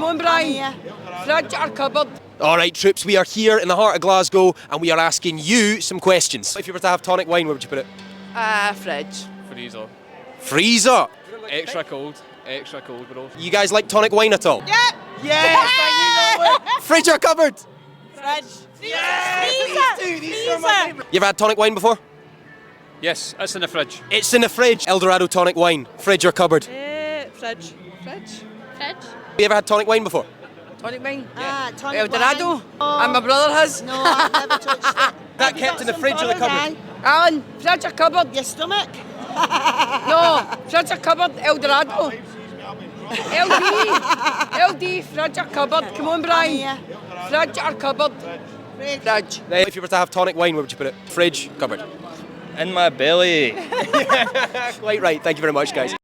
Come on, Brian. Fridge or cupboard? All right, troops, we are here in the heart of Glasgow and we are asking you some questions. If you were to have tonic wine, where would you put it? Fridge. Freezer. Freezer. Extra cold, bro. You guys like tonic wine at all? Yeah. Yes, I knew that one. Fridge or cupboard? Fridge. These are my favourite. You ever had tonic wine before? Yes, it's in the fridge. It's in the fridge. Eldorado tonic wine. Fridge or cupboard? Fridge. You ever had tonic wine before? Tonic wine? Tonic Eldorado? wine. And my brother has? No, I've never touched it. That kept in the fridge or the cupboard? Alan, fridge or cupboard? Your stomach? No, fridge or cupboard? Eldorado. LD, fridge or cupboard? Come on, Brian. Fridge or cupboard? Fridge. If you were to have tonic wine, where would you put it? Fridge, cupboard? In my belly. Quite right. Thank you very much, guys.